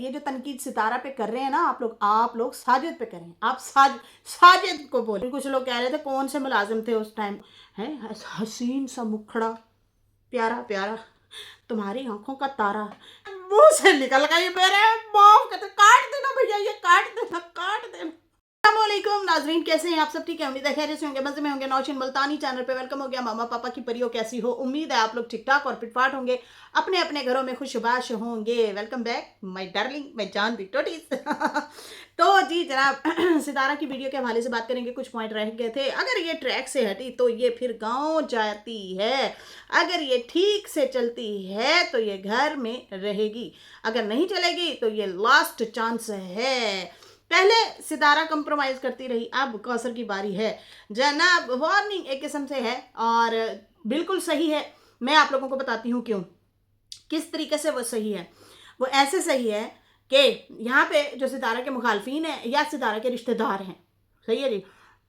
ये जो तनकीद सितारा पे कर रहे हैं ना आप लोग साजिद पे करें। आप साजिद को बोले। कुछ लोग कह रहे थे कौन से मुलाजिम थे उस टाइम, है हसीन सा मुखड़ा, प्यारा प्यारा, तुम्हारी आंखों का तारा, मुंह से निकल गई मेरे, माफ करते, काट देना भैया, ये काट देना, काट देना। अस्सलामुअलैकुम नाजरीन, कैसे हैं आप सब? ठीक है, उम्मीद है खैरियत से होंगे, मजे में होंगे। नौशीन मुल्तानी चैनल पे वेलकम हो गया। मामा पापा की परियों कैसी हो? उम्मीद है आप लोग ठीक ठाक और फिटफाट होंगे, अपने अपने घरों में खुशबाश होंगे। Welcome back my darling, my जान दी टोटीज। तो जी जनाब, सितारा की वीडियो के हवाले से बात करेंगे। कुछ पॉइंट रह गए थे। अगर ये ट्रैक से हटी तो ये फिर गाँव जाती है, अगर ये ठीक से चलती है तो ये घर में रहेगी, अगर नहीं चलेगी तो ये लास्ट चांस है। पहले सितारा कंप्रोमाइज करती रही, अब कौसर की बारी है। जनाब वार्निंग एक किस्म से है और बिल्कुल सही है। मैं आप लोगों को बताती हूँ क्यों, किस तरीके से वो सही है। वो ऐसे सही है कि यहाँ पे जो सितारा के मुखालफीन हैं या सितारा के रिश्तेदार हैं, सही है जी।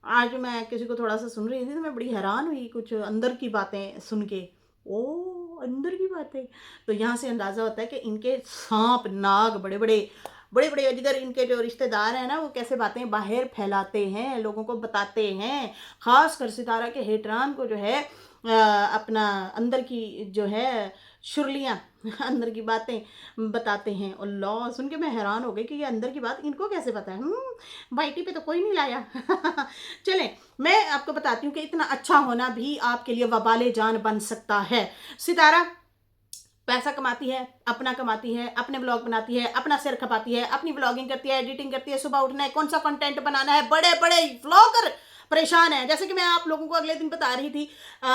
आज मैं किसी को थोड़ा सा सुन रही थी तो मैं बड़ी हैरान हुई, कुछ अंदर की बातें सुन के। ओ अंदर की बातें, तो यहाँ से अंदाज़ा होता है कि इनके सांप नाग बड़े बड़े अजगर, इनके जो रिश्तेदार हैं ना, वो कैसे बातें बाहर फैलाते हैं, लोगों को बताते हैं। ख़ास कर सितारा के हेटरान को जो है अपना अंदर की जो है शुरलियाँ अंदर की बातें बताते हैं। और लॉ सुन के मैं हैरान हो गई कि ये अंदर की बात इनको कैसे पता है। वाईटी पे तो कोई नहीं लाया। चलें, मैं आपको बताती हूँ कि इतना अच्छा होना भी आपके लिए वबाले जान बन सकता है। सितारा पैसा कमाती है, अपना कमाती है, अपने ब्लॉग बनाती है, अपना सिर खपाती है, अपनी ब्लॉगिंग करती है, एडिटिंग करती है, सुबह उठना है, कौन सा कंटेंट बनाना है। बड़े बड़े व्लॉगर परेशान है। जैसे कि मैं आप लोगों को अगले दिन बता रही थी,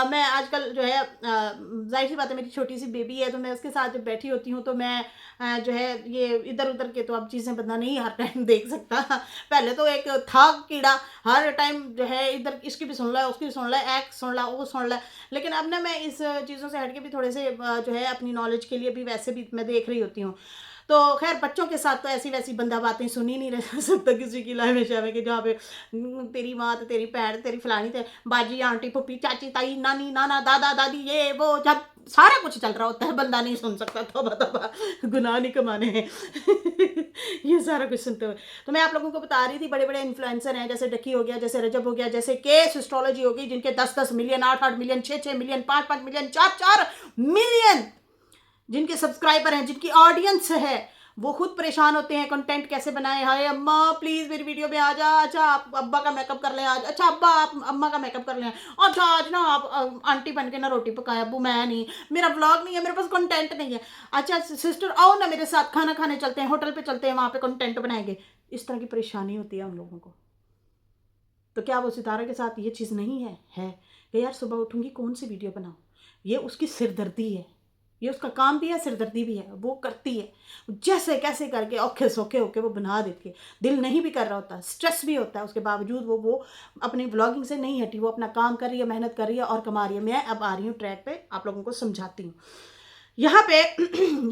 मैं आजकल जो है जाहिर सी बात है, मेरी छोटी सी बेबी है तो मैं उसके साथ जब बैठी होती हूँ तो मैं जो है ये इधर उधर के तो अब चीज़ें बंदा नहीं हर टाइम देख सकता। पहले तो एक था कीड़ा, हर टाइम जो है इधर इसकी भी सुन ला, उसकी भी सुन ला, एक सुन ला, वो सुन ला। लेकिन अब ना मैं इस चीज़ों से हट के भी थोड़े से जो है अपनी नॉलेज के लिए भी वैसे भी मैं देख रही होती हूँ। तो खैर बच्चों के साथ तो ऐसी वैसी बंदा बातें सुनी नहीं रह सकता किसी की लाइफ में शामिल, कि जहाँ पे तेरी माँ तो तेरी भैन तेरी फलानी थे बाजी आंटी फुप्पी चाची ताई नानी नाना दादा दादी, ये वो जब सारा कुछ चल रहा होता है बंदा नहीं सुन सकता। तौबा गुनाह नहीं कमाने हैं। ये सारा कुछ सुनते हुए तो मैं आप लोगों को बता रही थी, बड़े बड़े इन्फ्लुएंसर हैं, जैसे डकी हो गया, जैसे रजब हो गया, जैसे केस एस्ट्रोलॉजी हो गई, जिनके 10-10 million, 8-8 million, 6-6 million, 5-5 million, 4-4 million जिनके सब्सक्राइबर हैं, जिनकी ऑडियंस है, वो खुद परेशान होते हैं कंटेंट कैसे बनाए। हाय अम्मा प्लीज़ मेरी वीडियो में आ जा, अच्छा आप अब्बा का मेकअप कर लें आज, अच्छा अब्बा आप अम्मा का मेकअप कर लें, अच्छा आज ना आप आंटी बन के ना रोटी पकाएं, अब्बू मैं नहीं, मेरा व्लॉग नहीं है, मेरे पास कंटेंट नहीं है, अच्छा सिस्टर आओ ना मेरे साथ खाना खाने चलते हैं, होटल पे चलते हैं, वहाँ पे कंटेंट बनाएंगे। इस तरह की परेशानी होती है उन लोगों को। तो क्या वो सितारा के साथ ये चीज़ नहीं है कि यार सुबह उठूंगी कौन सी वीडियो बनाऊँ? ये उसकी सिरदर्दी है, ये उसका काम भी है, सिरदर्दी भी है, वो करती है जैसे कैसे करके, औखे सौखे होके वो बना देती है। दिल नहीं भी कर रहा होता, स्ट्रेस भी होता है, उसके बावजूद वो अपनी ब्लॉगिंग से नहीं हटी, वो अपना काम कर रही है, मेहनत कर रही है और कमा रही है। मैं अब आ रही हूँ ट्रैक पे, आप लोगों को समझाती हूँ। यहाँ पे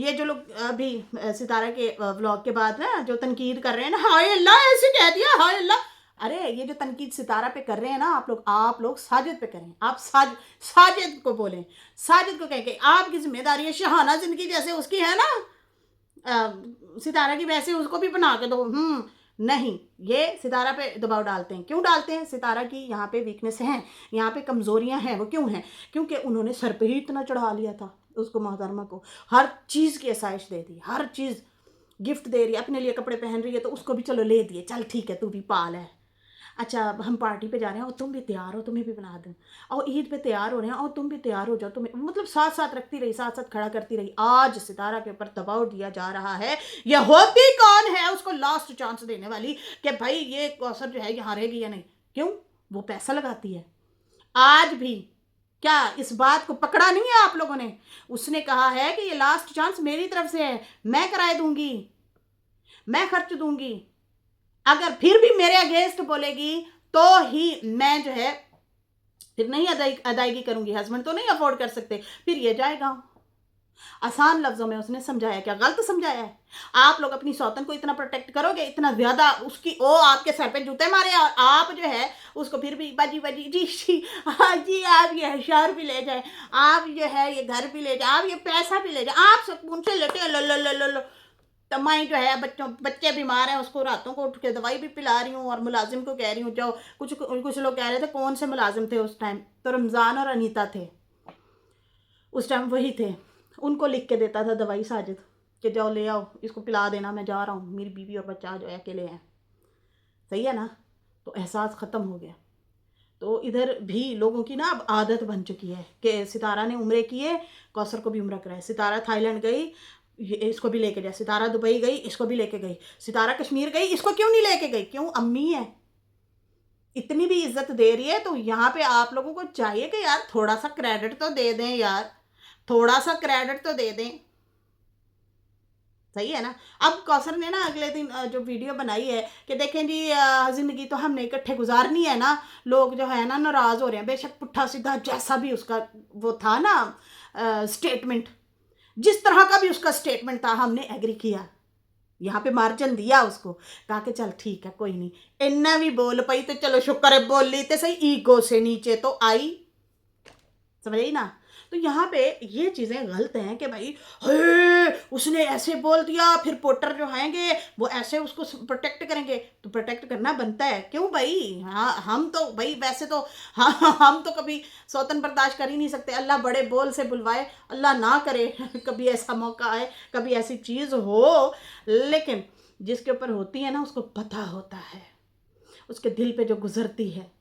ये जो लोग अभी सितारा के व्लॉग के बाद ना जो तनकीद कर रहे हैं ना, हाय अल्लाह ऐसे कह दिया, हाय अल्लाह। अरे ये जो तनकीद सितारा पे कर रहे हैं ना आप लोग साजिद पे करें। आप साजिद को बोलें, साजिद को कहें कि आपकी जिम्मेदारी है शहाना जिंदगी जैसे उसकी है ना सितारा की, वैसे उसको भी बना के दो। नहीं, ये सितारा पे दबाव डालते हैं। क्यों डालते हैं? सितारा की यहाँ पे वीकनेस हैं, यहाँ पे कमज़ोरियाँ हैं। वो क्यों हैं? क्योंकि उन्होंने सर पे ही इतना चढ़ा लिया था उसको, मोहतरमा को हर चीज़ की आसाइश दे दी, हर चीज़ गिफ्ट दे रही है, अपने लिए कपड़े पहन रही है तो उसको भी चलो ले दिए, चल ठीक है तू भी पाल है। अच्छा हम पार्टी पे जा रहे हैं और तुम भी तैयार हो, तुम्हें भी बना दूँ, और ईद पे तैयार हो रहे हैं और तुम भी तैयार हो जाओ, तुम्हें मतलब साथ साथ रखती रही, साथ साथ खड़ा करती रही। आज सितारा के ऊपर दबाव दिया जा रहा है। ये होती कौन है उसको लास्ट चांस देने वाली कि भाई ये कौसर जो है यहाँ रहेगी या नहीं? क्यों? वो पैसा लगाती है। आज भी क्या इस बात को पकड़ा नहीं है आप लोगों ने? उसने कहा है कि ये लास्ट चांस मेरी तरफ से है, मैं किराए दूंगी, मैं खर्च दूंगी, अगर फिर भी मेरे अगेंस्ट बोलेगी तो ही मैं जो है फिर नहीं अदायगी करूंगी। हस्बैंड तो नहीं अफोर्ड कर सकते, फिर ये जाएगा। आसान लफ्जों में उसने समझाया, क्या गलत समझाया है? आप लोग अपनी सौतन को इतना प्रोटेक्ट करोगे, इतना ज्यादा उसकी ओ आपके सर पे जूते मारे और आप जो है उसको फिर भी बाजी बाजी जी हाँ जी आप ये शहर भी ले जाए, आप जो है ये घर भी ले जाए, आप ये पैसा भी ले जाए, आप सुकून से लेटे लो लो लो लो लो। तमाई जो है बच्चे बीमार हैं, उसको रातों को उठ के दवाई भी पिला रही हूँ और मुलाजिम को कह रही हूँ जाओ। कुछ कुछ लोग कह रहे थे कौन से मुलाजिम थे उस टाइम, तो रमज़ान और अनीता थे उस टाइम, वही थे। उनको लिख के देता था दवाई साजिद कि जाओ ले आओ, इसको पिला देना, मैं जा रहा हूँ, मेरी बीवी और बच्चा जो है अकेले हैं। सही है ना। तो एहसास ख़त्म हो गया। तो इधर भी लोगों की ना अब आदत बन चुकी है कि सितारा ने उम्रे किए, कौसर को भी उम्रा कराए। सितारा थाईलैंड गई, इसको भी लेके जाए। सितारा दुबई गई, इसको भी लेके गई। सितारा कश्मीर गई, इसको क्यों नहीं लेके गई? क्यों? अम्मी है, इतनी भी इज्जत दे रही है, तो यहाँ पे आप लोगों को चाहिए कि यार थोड़ा सा क्रेडिट तो दे दें यार, थोड़ा सा क्रेडिट तो दे दें। सही है ना। अब कौसर ने ना अगले दिन जो वीडियो बनाई है कि देखें जी ज़िंदगी तो हमने इकट्ठे गुजारनी है ना, लोग जो है ना नाराज़ हो रहे हैं। बेशक पुट्ठा सीधा जैसा भी उसका वो था ना स्टेटमेंट, जिस तरह का भी उसका स्टेटमेंट था, हमने एग्री किया। यहाँ पे मार्जिन दिया उसको, कहा कि चल ठीक है कोई नहीं, इन्ना भी बोल पाई तो चलो शुक्र है, बोली तो सही, ईगो से नीचे तो आई। समझ आई ना। तो यहाँ पे ये चीज़ें गलत हैं कि भाई हे उसने ऐसे बोल दिया, फिर पोटर जो आएंगे वो ऐसे उसको प्रोटेक्ट करेंगे। तो प्रोटेक्ट करना बनता है, क्यों भाई? हाँ हम तो भाई वैसे तो हाँ हम तो कभी सौतन बर्दाश्त कर ही नहीं सकते। अल्लाह बड़े बोल से बुलवाए, अल्लाह ना करे कभी ऐसा मौका आए, कभी ऐसी चीज़ हो। लेकिन जिसके ऊपर होती है ना उसको पता होता है, उसके दिल पे जो गुजरती है।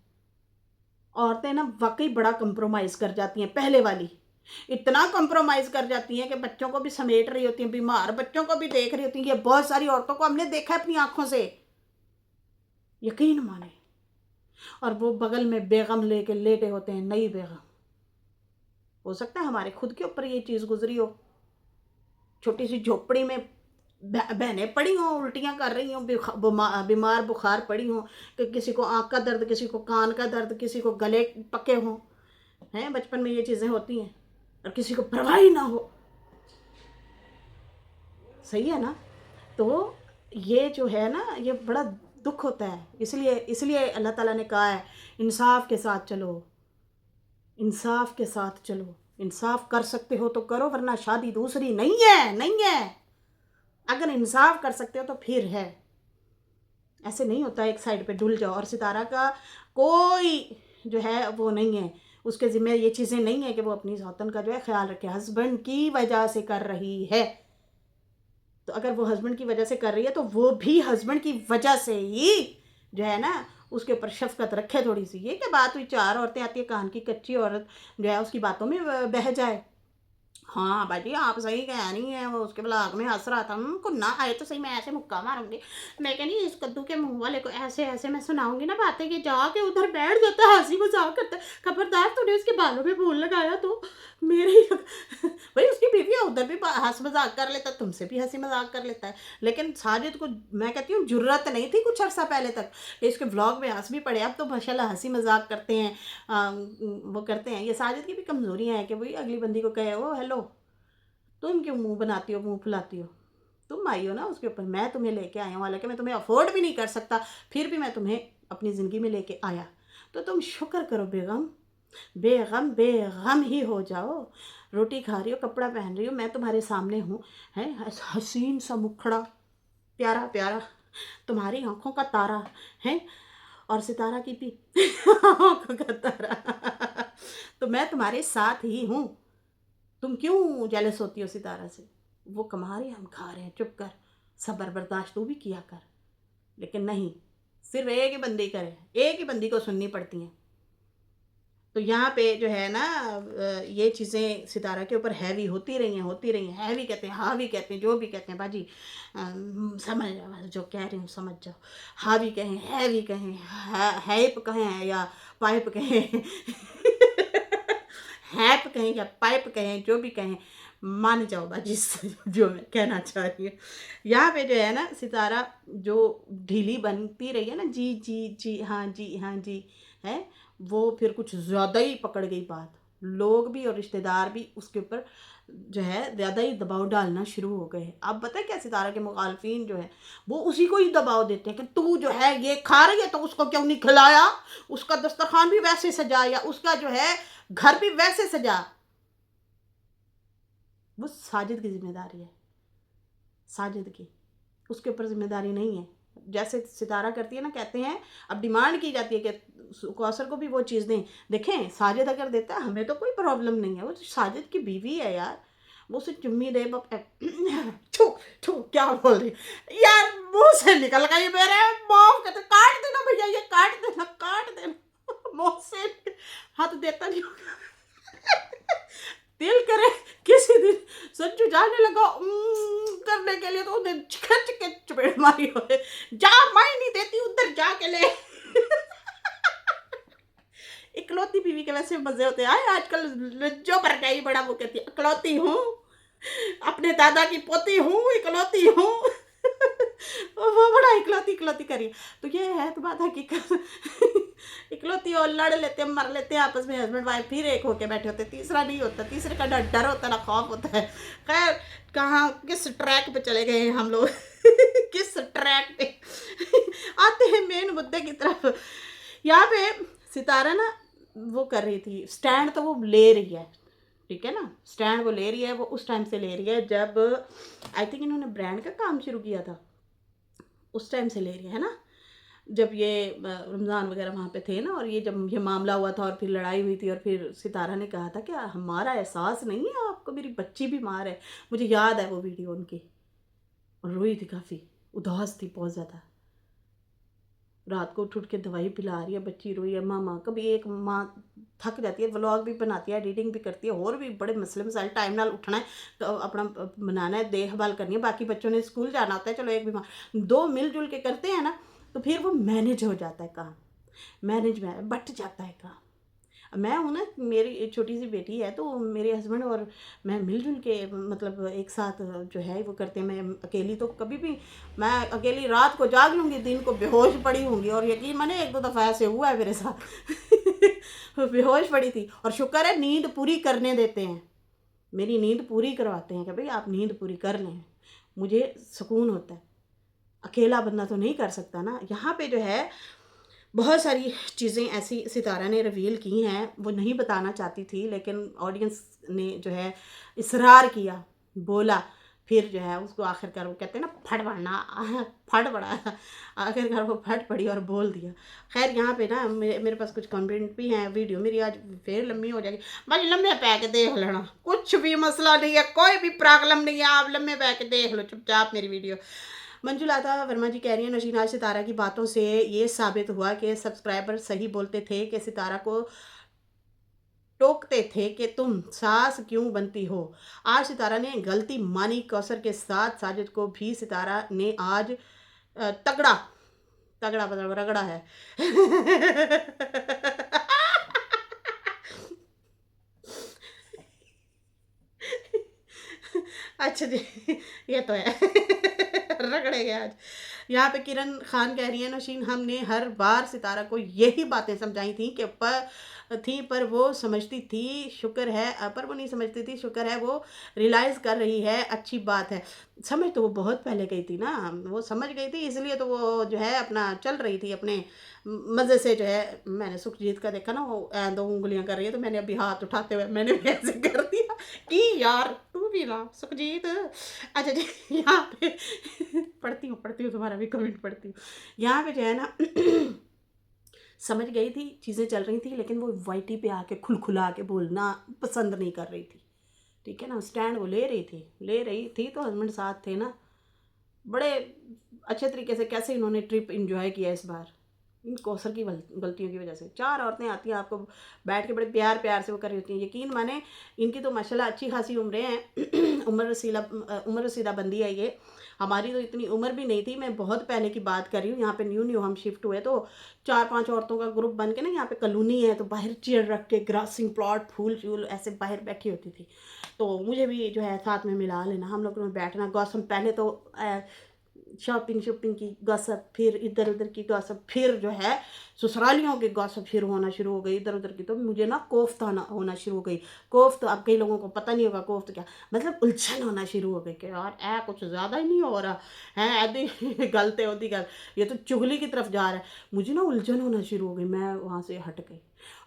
औरतें ना वाकई बड़ा कंप्रोमाइज़ कर जाती हैं, पहले वाली इतना कंप्रोमाइज़ कर जाती हैं कि बच्चों को भी समेट रही होती हैं, बीमार बच्चों को भी देख रही होती हैं। ये बहुत सारी औरतों को हमने देखा है अपनी आंखों से, यकीन माने। और वो बगल में बेगम लेके लेटे होते हैं, नई बेगम। हो सकता है हमारे खुद के ऊपर ये चीज़ गुजरी हो, छोटी सी झोपड़ी में बहनें पड़ी हों, उल्टियाँ कर रही हों, बीमार बुखार पड़ी हों, कि किसी को आँख का दर्द, किसी को कान का दर्द, किसी को गले पके हों। हैं बचपन में ये चीज़ें होती हैं और किसी को परवाह ही ना हो। सही है ना। तो ये जो है ना ये बड़ा दुख होता है। इसलिए इसलिए अल्लाह ताला ने कहा है इंसाफ के साथ चलो, इंसाफ के साथ चलो। इंसाफ कर सकते हो तो करो, वरना शादी दूसरी नहीं है, नहीं है। अगर इंसाफ कर सकते हो तो फिर है। ऐसे नहीं होता एक साइड पे डुल जाओ। और सितारा का कोई जो है वो नहीं है, उसके ज़िम्मे ये चीज़ें नहीं है कि वो अपनी सौतन का जो है ख्याल रखे। हस्बैंड की वजह से कर रही है, तो अगर वो हस्बैंड की वजह से कर रही है तो वो भी हस्बैंड की वजह से ही जो है ना उसके ऊपर शफकत रखे थोड़ी सी। ये क्या बात हुई, चार औरतें आती है, कान की कच्ची औरत जो है उसकी बातों में बह जाए। हाँ बाजी आप सही कह रही हैं, वो उसके ब्लॉग में हंस रहा था, उनको ना आए तो सही मैं ऐसे मुक्का मारूंगी। मैं कह नहीं इस कद्दू के मुंह वाले को ऐसे ऐसे मैं सुनाऊंगी ना बातें कि जाके उधर बैठ जाता है, हंसी मजाक करता है। खबरदार तूने उसके बालों में फूल लगाया तो मेरे ही भाई उसकी बीवी है, उधर भी हंस मजाक कर लेता, तुमसे भी हंसी मजाक कर लेता है। लेकिन साजिद को मैं कहती हूँ जुर्रत नहीं थी कुछ अर्सा पहले तक कि इसके व्लॉग में हंस भी पड़े। अब तो माशाल्लाह हंसी मजाक करते हैं, वो करते हैं। ये साजिद की भी कमज़ोरियाँ हैं कि भाई अगली बंदी को कहे ओ हेलो, तुम क्यों मुंह बनाती हो, मुंह फुलाती हो? तुम आई हो ना उसके ऊपर, मैं तुम्हें लेके आया हूँ, हालांकि मैं तुम्हें अफोर्ड भी नहीं कर सकता, फिर भी मैं तुम्हें अपनी ज़िंदगी में लेके आया। तो तुम शुक्र करो बेगम, बेगम बेगम ही हो जाओ। रोटी खा रही हो, कपड़ा पहन रही हो, मैं तुम्हारे सामने हूँ, है हसीन सा मुखड़ा, प्यारा प्यारा, तुम्हारी आंखों का तारा है, और सितारा की भी आंखों का तारा। तो मैं तुम्हारे साथ ही हूँ। तुम क्यों जेलस होती हो सितारा से? वो कमा रहे हैं, हम खा रहे हैं, चुप कर, सब्र बर्दाश्त तू भी किया कर। लेकिन नहीं, सिर्फ एक ही बंदी करे, एक ही बंदी को सुननी पड़ती हैं। तो यहाँ पे जो है ना ये चीज़ें सितारा के ऊपर हैवी होती रही हैं, होती रही हैं। हैवी कहते हैं, हावी कहते हैं, जो भी कहते हैं बाजी, समझ जाओ जो कह रही हूँ, समझ जाओ। हावी कहें, हैवी कहें, हैप कहें या पाइप कहें हैप कहें या पाइप कहें, जो भी कहें, मान जाओ बाजी जो मैं कहना चाह रही हूँ। यहाँ पे जो है ना सितारा जो ढीली बनती रही है ना, जी जी जी हाँ जी हाँ जी, है वो फिर कुछ ज़्यादा ही पकड़ गई बात। लोग भी और रिश्तेदार भी उसके ऊपर जो है ज़्यादा ही दबाव डालना शुरू हो गए। अब पता है क्या, सितारा के मुखालफिन जो है वो उसी को ही दबाव देते हैं कि तू जो है ये खा रही है तो उसको क्यों नहीं खिलाया, उसका दस्तरखान भी वैसे सजा, या उसका जो है घर भी वैसे सजा। वो साजिद की जिम्मेदारी है, साजिद की। उसके ऊपर जिम्मेदारी नहीं है। जैसे सितारा करती है ना, कहते हैं अब डिमांड की जाती है कि कौसर को भी वो चीज़ दें। देखें साजिद अगर देता है हमें तो कोई प्रॉब्लम नहीं है, वो तो साजिद की बीवी है यार, वो उसे चुम्मी दे छू छू क्या बोल रही यार, मुंह से निकल गई मेरे, माफ कर, काट देना भैया, ये काट देना मुंह से, हाथ देता नहीं दिल करे किसी दिन संजू जाने लगा करने के लिए तो उन्हें खच के चपेट मारी हो, जा मैं नहीं देती उधर जाके ले इकलौती बीवी के वैसे मजे होते हैं आजकल, जो पर गई बड़ा वो कहती है इकलौती हूँ, अपने दादा की पोती हूँ, इकलौती हूँ वो बड़ा इकलौती इकलौती करिए। तो ये है तो बात हकीकत इकलौती, और लड़ लेते हैं मर लेते हैं आपस में हस्बैंड वाइफ, फिर एक होके बैठे होते, तीसरा नहीं होता, तीसरे का डर होता ना खौफ होता है। खैर कहाँ किस ट्रैक पे चले गए हैं हम लोग किस ट्रैक पे आते हैं मेन मुद्दे की तरफ। यहाँ पे सितारा ना वो कर रही थी, स्टैंड तो वो ले रही है, ठीक है ना, स्टैंड वो ले रही है, वो उस टाइम से ले रही है जब आई थिंक इन्होंने ब्रांड का काम शुरू किया था, उस टाइम से ले रही है ना, जब ये रमज़ान वगैरह वहाँ पे थे ना, और ये जब ये मामला हुआ था और फिर लड़ाई हुई थी, और फिर सितारा ने कहा था कि हमारा एहसास नहीं है आपको, मेरी बच्ची बीमार है, मुझे याद है वो वीडियो उनकी, और रोई थी, काफ़ी उदास थी बहुत ज़्यादा, रात को उठ के दवाई पिला रही है, बच्ची रोई है, मामा, कभी एक माँ थक जाती है, व्लॉग भी बनाती है, एडिटिंग भी करती है, और भी बड़े मसले मसाइल, टाइम नाल उठना है तो अपना बनाना है, देखभाल करनी है, बाकी बच्चों ने स्कूल जाना होता है, चलो एक भी माँ दो मिलजुल के करते हैं ना, तो फिर वो मैनेज हो जाता है काम, मैनेज में बट जाता है काम। मैं हूँ ना, मेरी छोटी सी बेटी है, तो मेरे हस्बैंड और मैं मिलजुल के मतलब एक साथ जो है वो करते हैं। मैं अकेली तो कभी भी, मैं अकेली रात को जाग लूँगी, दिन को बेहोश पड़ी होंगी, और यकीन माने एक दो दफ़ा ऐसे हुआ है मेरे साथ बेहोश पड़ी थी, और शुक्र है नींद पूरी करने देते हैं, मेरी नींद पूरी करवाते हैं कि भाई आप नींद पूरी कर लें, मुझे सुकून होता है। अकेला बंदा तो नहीं कर सकता ना। यहाँ पे जो है बहुत सारी चीज़ें ऐसी सितारा ने रिवील की हैं, वो नहीं बताना चाहती थी, लेकिन ऑडियंस ने जो है इसरार किया, बोला, फिर जो है उसको आखिरकार वो कहते हैं ना फट पड़ना, फट पड़ा, आखिरकार वो फट पड़ी और बोल दिया। खैर यहाँ पे ना मेरे पास कुछ कमेंट भी हैं, वीडियो मेरी आज फिर लंबी हो जाएगी, बस लम्बे पै के देख लेना, कुछ भी मसला नहीं है, कोई भी प्रॉब्लम नहीं है, आप लम्बे पै के देख लो चुपचाप मेरी वीडियो। मंजुलाता वर्मा जी कह रही हैं, नौशीन आज सितारा की बातों से ये साबित हुआ कि सब्सक्राइबर सही बोलते थे कि सितारा को टोकते थे कि तुम सास क्यों बनती हो। आज सितारा ने गलती मानी, कौसर के साथ साजिद को भी सितारा ने आज तगड़ा तगड़ा मतलब रगड़ा है अच्छा जी ये तो है रगड़ेंगे आज। यहाँ पे किरण खान कह रही है, नौशीन हमने हर बार सितारा को यही बातें समझाई थी कि पर वो समझती थी, शुक्र है, पर वो नहीं समझती थी, शुक्र है वो रियलाइज़ कर रही है, अच्छी बात है। समझ तो वो बहुत पहले गई थी ना, वो समझ गई थी, इसलिए तो वो जो है अपना चल रही थी अपने मज़े से। जो है मैंने सुखजीत का देखा ना, वो दो उंगलियां कर रही है, तो मैंने अभी हाथ उठाते हुए मैंने भी ऐसे कर दिया कि यार तू भी ना सुखजीत। अच्छा जी यहाँ पे पढ़ती हूँ तुम्हारा भी कमेंट पढ़ती हूँ। यहाँ पे जो है ना समझ गई थी, चीज़ें चल रही थी, लेकिन वो वाईटी पे आके खुलखुला के बोलना पसंद नहीं कर रही थी, ठीक है ना। स्टैंड वो ले रही थी तो हस्बैंड साथ थे ना, बड़े अच्छे तरीके से कैसे इन्होंने ट्रिप एंजॉय किया इस बार, इन कौसर की गलतियों की वजह से। चार औरतें आती हैं, आपको बैठ के बड़े प्यार प्यार से वो कर रही होती हैं, यकीन माने इनकी तो माशाल्लाह अच्छी खासी उम्रें हैं उम्र रसीदा बंदी है ये। हमारी तो इतनी उम्र भी नहीं थी, मैं बहुत पहले की बात कर रही हूँ। यहाँ पे न्यू हम शिफ्ट हुए तो 4-5 औरतों का ग्रुप बन के ना, यहाँ पे कॉलोनी है, तो बाहर चेयर रख के ग्रासिंग प्लॉट फूल ऐसे बाहर बैठी होती थी, तो मुझे भी जो है साथ में मिला लेना, हम लोगों में बैठना, गौसम पहले तो शॉपिंग की गॉसिप, फिर इधर उधर की गॉसिप, फिर जो है ससुरालियों की गॉसिप फिर होना शुरू हो गई इधर उधर की। तो मुझे ना कोफ्त होना शुरू हो गई। कोफ्त अब कई लोगों को पता नहीं होगा कोफ्त क्या मतलब, उलझन होना शुरू हो गई कि यार ऐ कुछ ज़्यादा ही नहीं हो रहा है, ऐदी गलते होती गल, ये तो चुगली की तरफ जा रहा है। मुझे ना उलझन होना शुरू हो गई, मैं वहाँ से हट गई।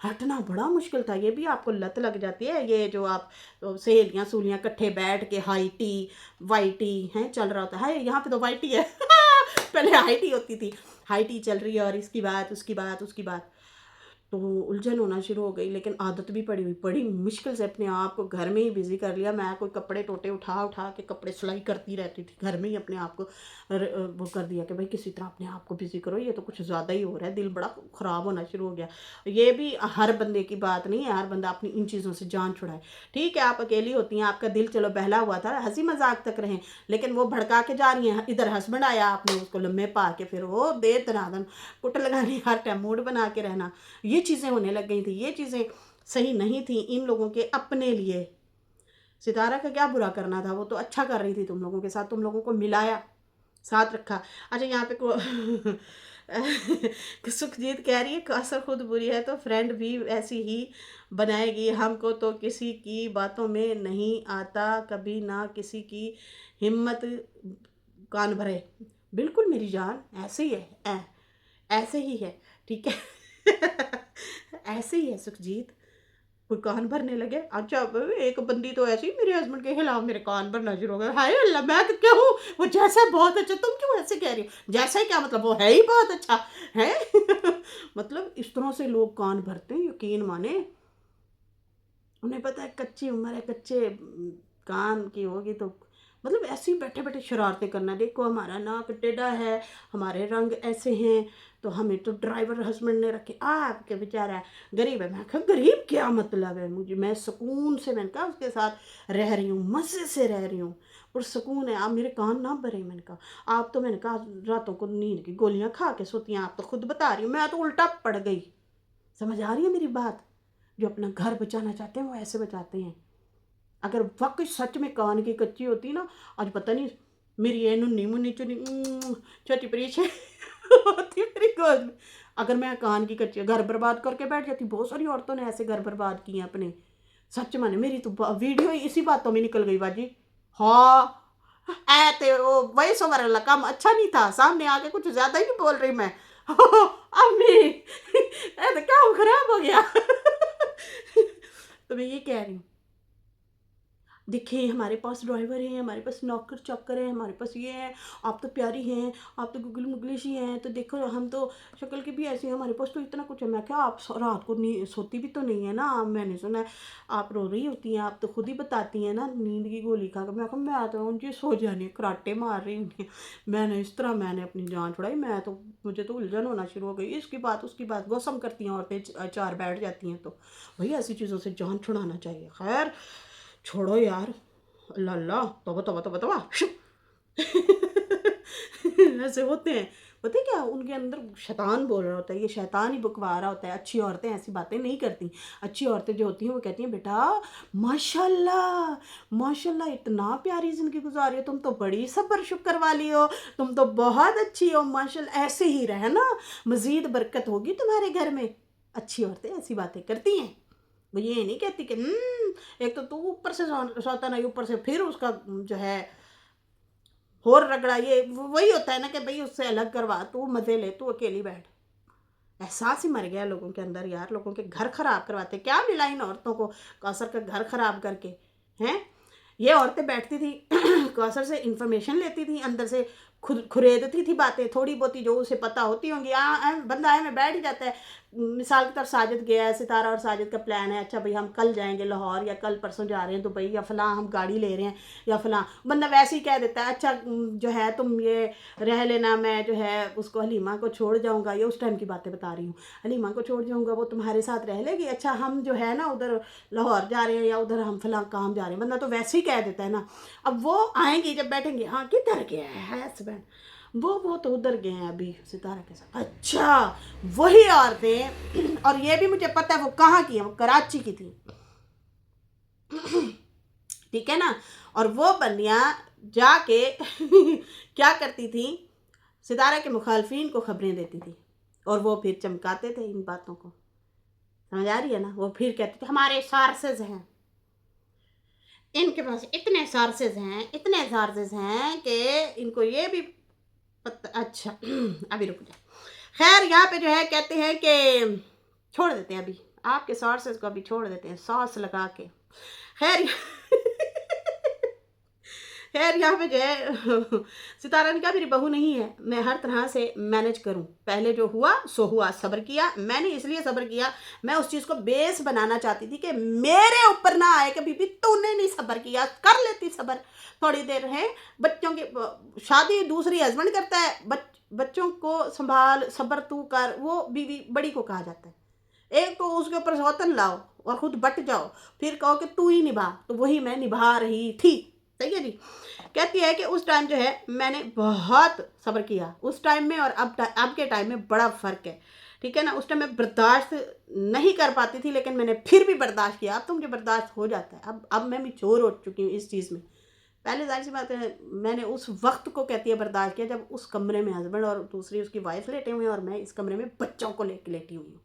हटना बड़ा मुश्किल था। ये भी आपको लत लग जाती है, ये जो आप सहेलियाँ सूलियाँ इकट्ठे बैठ के हाई टी वाई टी हैं चल रहा होता है, यहाँ पे तो वाई टी है पहले हाई टी होती थी, हाई टी चल रही है और इसकी बात उसकी बात उसकी बात, तो उलझन होना शुरू हो गई। लेकिन आदत भी पड़ी हुई, बड़ी मुश्किल से अपने आप को घर में ही बिज़ी कर लिया। मैं कोई कपड़े टोटे उठा उठा के कपड़े सिलाई करती रहती थी घर में ही, अपने आप को वो कर दिया कि भाई किसी तरह अपने आप को बिज़ी करो, ये तो कुछ ज़्यादा ही हो रहा है। दिल बड़ा ख़राब होना शुरू हो गया। ये भी हर बंदे की बात नहीं है, हर बंदा अपनी इन चीज़ों से जान छुड़ाए। ठीक है, आप अकेली होती हैं, आपका दिल चलो बहला हुआ था, हंसी मजाक तक रहें, लेकिन वो भड़का के जा रही हैं। इधर हस्बैंड आया, आपने उसको लम्बे पा के फिर वो देर दनादन कुट लगानी, हर टाइम मूड बना के रहना, ये चीज़ें होने लग गई थी। ये चीज़ें सही नहीं थी इन लोगों के अपने लिए। सितारा का क्या बुरा करना था, वो तो अच्छा कर रही थी तुम लोगों के साथ, तुम लोगों को मिलाया, साथ रखा। अच्छा यहाँ पे सुखजीत कह रही है कसर खुद बुरी है तो फ्रेंड भी ऐसी ही बनाएगी, हमको तो किसी की बातों में नहीं आता, कभी ना किसी की हिम्मत कान भरे। बिल्कुल मेरी जान, ऐसे ही है, ऐसे ही है, ठीक है ऐसे ही है सुखजीत, कोई कान भरने लगे। अच्छा एक बंदी तो ऐसी मेरे हस्बैंड के खिलाफ मेरे कान भरना शुरू हो गया। हाय अल्लाह, मैं क्या हूँ, वो जैसा बहुत अच्छा, तुम क्यों ऐसे कह रही हो, जैसा ही क्या मतलब, वो है ही बहुत अच्छा है मतलब इस तरह से लोग कान भरते हैं, यकीन माने। उन्हें पता है कच्ची उम्र है, कच्चे कान की होगी तो मतलब ऐसे ही बैठे बैठे शरारतें करना। देखो हमारा नाक टेढ़ा है, हमारे रंग ऐसे हैं, तो हमें तो ड्राइवर हस्बैंड ने रखे, आपके बेचारा गरीब है। मैं कहा गरीब क्या मतलब है, मुझे मैं सुकून से, मैंने कहा उसके साथ रह रही हूँ, मज़े से रह रही हूँ और सुकून है। आप मेरे कान ना भरे, मैंने कहा आप तो, मैंने कहा रातों को नींद की गोलियाँ खा के सोती हैं, आप तो खुद बता रही हूँ, मैं तो उल्टा पड़ गई। समझ आ रही है मेरी बात? जो अपना घर बचाना चाहते हैं वो ऐसे बचाते हैं। अगर वाकई सच में कान की कच्ची होती ना, आज पता नहीं मेरी ये नुन्नी मुन्नी चुनी छोटी परीछ होती मेरी गोद में। अगर मैं कान की कच्ची घर बर्बाद करके बैठ जाती। बहुत सारी औरतों ने ऐसे घर बर्बाद किए अपने, सच माने। मेरी तो वीडियो ही इसी बातों में निकल गई बाजी। हाँ ऐते वो वॉइस ओवर वाला काम अच्छा नहीं था, सामने आके कुछ ज़्यादा ही नहीं बोल रही मैं अम्मी ऐसे काम खराब हो गया तो मैं ये कह रही हूँ, देखिए हमारे पास ड्राइवर हैं, हमारे पास नौकर चाकर हैं, हमारे पास ये है, आप तो प्यारी हैं, आप तो गुगल मुगलिश ही हैं, तो देखो हम तो शक्ल की भी ऐसी हैं, हमारे पास तो इतना कुछ है। मैं क्या, आप रात को नहीं सोती भी तो नहीं है ना, मैंने सुना है आप रो रही होती हैं, आप तो खुद ही बताती हैं ना नींद की गोली खा कर। मैं कहा मैं तो उनकी सो जानी, कराटे मार रही हूँ मैंने, इस तरह मैंने अपनी जान छुड़ाई। मैं तो, मुझे तो उलझन होना शुरू हो गई, इसकी बात उसकी बात गौसम करती हैं औरतें, चार बैठ जाती हैं। तो भैया ऐसी चीज़ों से जान छुड़ाना चाहिए। खैर छोड़ो यार, अल्लाह अल्लाह, तौबा तौबा तौबा तौबा ऐसे होते हैं। पता है क्या, उनके अंदर शैतान बोल रहा होता है, ये शैतान ही बकवा रहा होता है। अच्छी औरतें ऐसी बातें नहीं करती। अच्छी औरतें जो होती हैं वो कहती हैं बेटा माशाल्लाह माशाल्लाह, इतना प्यारी ज़िंदगी गुजारी हो, तुम तो बड़ी सब्र शुक्र वाली हो, तुम तो बहुत अच्छी हो माशाल्लाह, ऐसे ही रहना, मज़ीद बरकत होगी तुम्हारे घर में। अच्छी औरतें ऐसी बातें करती हैं। वो ये नहीं कहती कि एक तो तू ऊपर से सोता नहीं, ऊपर से फिर उसका जो है और रगड़ा। ये वही होता है ना कि भाई उससे अलग करवा, तू मज़े ले, तू अकेली बैठ। एहसास ही मर गया लोगों के अंदर यार, लोगों के घर खराब करवाते। क्या मिला इन औरतों को कौसर का घर खराब करके, हैं? ये औरतें बैठती थी कौसर से इंफॉर्मेशन लेती थी, अंदर से खुद खुरेदती थी बातें थोड़ी बहुती जो उसे पता होती होंगी। बंदा है में बैठ ही जाता है। मिसाल की तरफ साजिद गया है, सितारा और साजिद का प्लान है, अच्छा भाई हम कल जाएंगे लाहौर, या कल परसों जा रहे हैं दुबई, या फलां हम गाड़ी ले रहे हैं, या फलां। बंदा वैसे ही कह देता है अच्छा जो है तुम ये रह लेना, मैं जो है उसको हलीमा को छोड़ जाऊँगा, ये उस टाइम की बातें बता रही हूँ, हलीमा को छोड़ जाऊँगा, वो तुम्हारे साथ रह लेगी। अच्छा हम जो है ना उधर लाहौर जा रहे हैं, या उधर हम फलां काम जा रहे हैं। बंदा तो वैसे ही कह देता है ना। अब वो आएंगी जब बैठेंगे, हाँ किधर गया है हस्बैंड, वो तो उधर गए हैं अभी सितारा के साथ। अच्छा वही औरतें और ये भी मुझे पता है वो कहाँ की है, वो कराची की थी ठीक है ना। और वो बंदियाँ जाके क्या करती थी, सितारा के मुखालफिन को खबरें देती थी, और वो फिर चमकाते थे इन बातों को। समझ आ रही है ना? वो फिर कहते थे हमारे सोर्सेज हैं, इनके पास इतने सोर्सेज हैं, इतने सोर्सेज हैं कि इनको ये भी पता। अच्छा अभी रुक जाए। खैर यहाँ पे जो है कहते हैं कि छोड़ देते हैं अभी, आपके सोर्सेज को अभी छोड़ देते हैं सॉस लगा के। खैर खैर यहाँ पे जो है सितारा ने कहा मेरी बहू नहीं है, मैं हर तरह से मैनेज करूँ, पहले जो हुआ सो हुआ, सब्र किया मैंने, इसलिए सब्र किया मैं उस चीज़ को बेस बनाना चाहती थी कि मेरे ऊपर ना आए कि बीबी तूने नहीं सब्र किया, कर लेती सब्र थोड़ी देर है। बच्चों की शादी दूसरी हस्बैंड करता है, बच्चों को संभाल, सब्र तू कर, वो बीवी बड़ी को कहा जाता है। एक तो उसके ऊपर सौतन लाओ और खुद बट जाओ, फिर कहो कि तू ही निभा, तो वही मैं निभा रही थी। सही है जी। कहती है कि उस टाइम जो है मैंने बहुत सब्र किया उस टाइम में, और अब के टाइम में बड़ा फ़र्क है। ठीक है ना, उस टाइम मैं बर्दाश्त नहीं कर पाती थी, लेकिन मैंने फिर भी बर्दाश्त किया। अब तो मुझे बर्दाश्त हो जाता है, अब मैं मैच्योर हो चुकी हूँ इस चीज़ में। पहले जाहिर सी बात है मैंने उस वक्त को कहती है बर्दाश्त किया जब उस कमरे में हस्बैंड और दूसरी उसकी वाइफ लेटे हुए हैं और मैं इस कमरे में बच्चों को लेके लेटी हुई हूँ।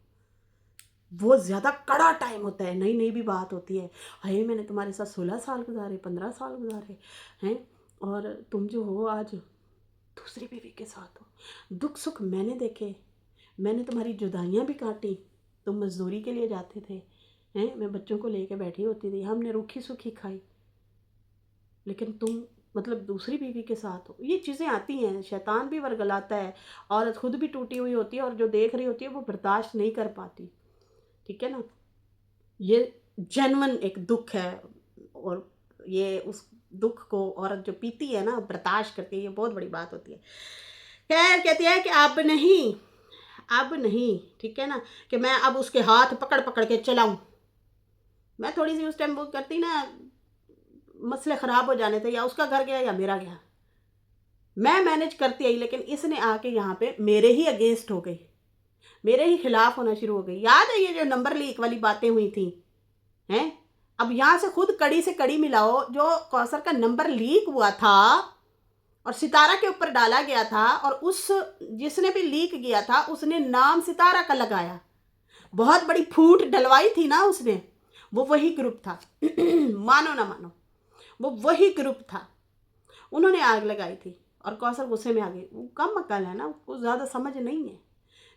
वो ज़्यादा कड़ा टाइम होता है, नई नई भी बात होती है, अरे मैंने तुम्हारे साथ 16 साल गुजारे, 15 साल गुजारे हैं, और तुम जो हो आज दूसरी बीवी के साथ हो। दुख सुख मैंने देखे, मैंने तुम्हारी जुदाइयाँ भी काटी, तुम मजदूरी के लिए जाते थे हैं, मैं बच्चों को लेके बैठी होती थी, हमने रूखी सूखी खाई, लेकिन तुम मतलब दूसरी बीवी के साथ हो। ये चीज़ें आती हैं, शैतान भी वर्गलाता है, औरत खुद भी टूटी हुई होती है और जो देख रही होती है वो बर्दाश्त नहीं कर पाती। ठीक है ना, ये जेन्युइन एक दुख है, और ये उस दुख को औरत जो पीती है ना, बर्दाश्त करती है, ये बहुत बड़ी बात होती है। खैर कहती है कि अब नहीं, ठीक है ना, कि मैं अब उसके हाथ पकड़ पकड़ के चलाऊं। मैं थोड़ी सी उस टाइम वो करती ना, मसले ख़राब हो जाने थे, या उसका घर गया या मेरा गया, मैं मैनेज करती आई, लेकिन इसने आके यहाँ पे मेरे ही अगेंस्ट हो गई, मेरे ही खिलाफ होना शुरू हो गई। याद है ये जो नंबर लीक वाली बातें हुई थी हैं, अब यहाँ से खुद कड़ी से कड़ी मिलाओ, जो कौसर का नंबर लीक हुआ था और सितारा के ऊपर डाला गया था, और उस जिसने भी लीक किया था उसने नाम सितारा का लगाया, बहुत बड़ी फूट डलवाई थी ना उसने, वो वही ग्रुप था मानो ना मानो, वो वही ग्रुप था, उन्होंने आग लगाई थी, और कौसर गुस्से में आ गई। वो कम अकल है ना, उसको ज़्यादा समझ नहीं है,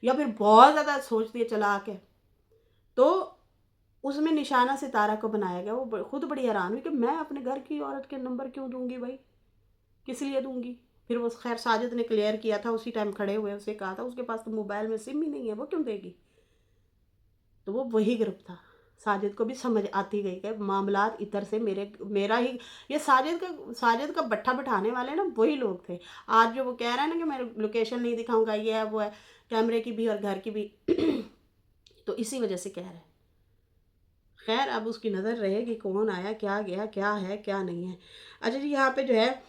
या फिर बहुत ज़्यादा सोचती है चला के, तो उसमें निशाना सितारा को बनाया गया। वो खुद बड़ी हैरान हुई कि मैं अपने घर की औरत के नंबर क्यों दूंगी भाई, किस लिए दूंगी। फिर वो खैर साजिद ने क्लियर किया था, उसी टाइम खड़े हुए उसे कहा था उसके पास तो मोबाइल में सिम ही नहीं है, वो क्यों देगी। तो वो वही ग्रुप था। साजिद को भी समझ आती गई कि मामलात इधर से मेरा ही, ये साजिद का बट्ठा बैठाने वाले ना वही लोग थे। आज जो वो कह रहा है ना कि मैं लोकेशन नहीं दिखाऊंगा, ये है वो है, कैमरे की भी और घर की भी तो इसी वजह से कह रहे हैं। खैर अब उसकी नज़र रहेगी कौन आया, क्या गया, क्या है क्या नहीं है। अच्छा जी, यहाँ पे जो है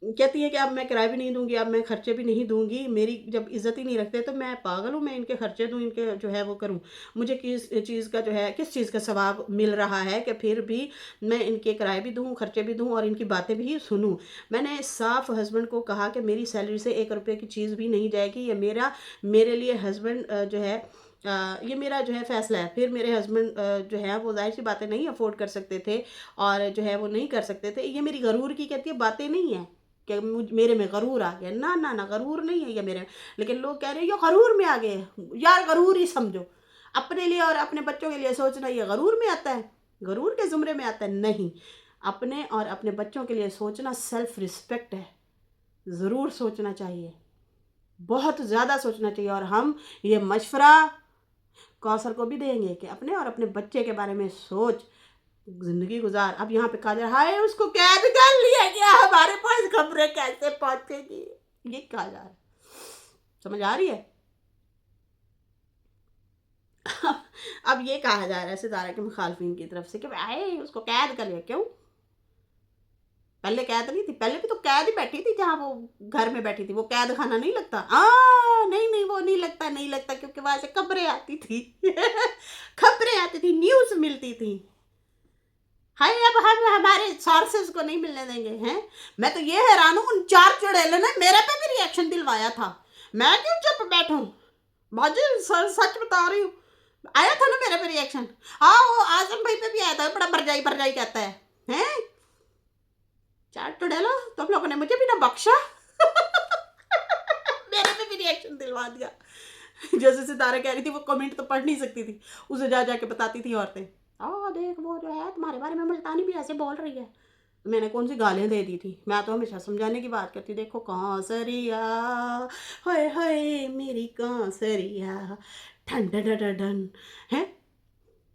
कहती है कि अब मैं किराया भी नहीं दूंगी, अब मैं खर्चे भी नहीं दूंगी, मेरी जब इज्जत ही नहीं रखते तो मैं पागल हूँ, मैं इनके खर्चे दूँ, इनके जो है वो करूँ, मुझे किस चीज़ का जो है किस चीज़ का सवाब मिल रहा है कि फिर भी मैं इनके किराए भी दूँ, खर्चे भी दूँ और इनकी बातें भी सुनूँ। मैंने साफ हस्बैंड को कहा कि मेरी सैलरी से 1 रुपये की चीज़ भी नहीं जाएगी, ये मेरे लिए हस्बैंड जो है ये मेरा जो है फ़ैसला है। फिर मेरे हस्बैंड जो है वो ज़ाहिर सी बातें नहीं अफोर्ड कर सकते थे, और जो है वो नहीं कर सकते थे। ये मेरी गरूर की कहती है बातें नहीं है कि मेरे में गरूर आ गया, ना ना ना, गरूर नहीं है ये मेरे में। लेकिन लोग कह रहे हैं ये गरूर में आ गए, यार गरूर ही समझो, अपने लिए और अपने बच्चों के लिए सोचना ये गरूर में आता है, गरूर के ज़ुमरे में आता है? नहीं, अपने और अपने बच्चों के लिए सोचना सेल्फ रिस्पेक्ट है, ज़रूर सोचना चाहिए, बहुत ज़्यादा सोचना चाहिए। और हम ये मशवरा कौसर को भी देंगे कि अपने और अपने बच्चे के बारे में सोच, जिंदगी गुजार। अब यहाँ पे काजल, हाय उसको कैद कर लिया गया, हमारे पास खबरें कैसे पहुंचेगी, ये कहा जा रहा है, समझ आ रही है अब ये कहा जा रहा है सितारा के मुखालफिन की तरफ से कि भाई उसको कैद कर लिया, क्यों? पहले कैद नहीं थी, पहले भी तो कैद ही बैठी थी जहाँ वो घर में बैठी थी, वो कैद खाना नहीं लगता? नहीं नहीं, वो नहीं लगता, नहीं लगता, क्योंकि वहां से खबरें आती थी खबरें आती थी, न्यूज मिलती थी। हाय अब हम हमारे सोर्सेज को नहीं मिलने देंगे हैं। मैं तो ये हैरान हूँ, उन 4 चुड़ैलों ने मेरे पे भी रिएक्शन दिलवाया था, मैं क्यों चुप बैठूं? बाजी सच बता रही हूँ, आया था ना मेरे पे रिएक्शन। हाँ, वो आजम भाई पे भी आया था, बड़ा भरजाई कहता है हैं। 4 चुड़ैलो, तुम लोगों ने मुझे भी ना बख्शा मेरे पे भी रिएक्शन दिलवा दिया जैसे सितारा कह रही थी वो कमेंट तो पढ़ नहीं सकती थी, उसे जा जाके बताती थी औरतें, देख वो जो है तुम्हारे बारे में मुल्तानी भी ऐसे बोल रही है। मैंने कौन सी गालियाँ दे दी थी? मैं तो हमेशा समझाने की बात करती, देखो कहाँ सरिया, हाय हाय मेरी कहाँ सरिया, ठन ठन ठन ठन, है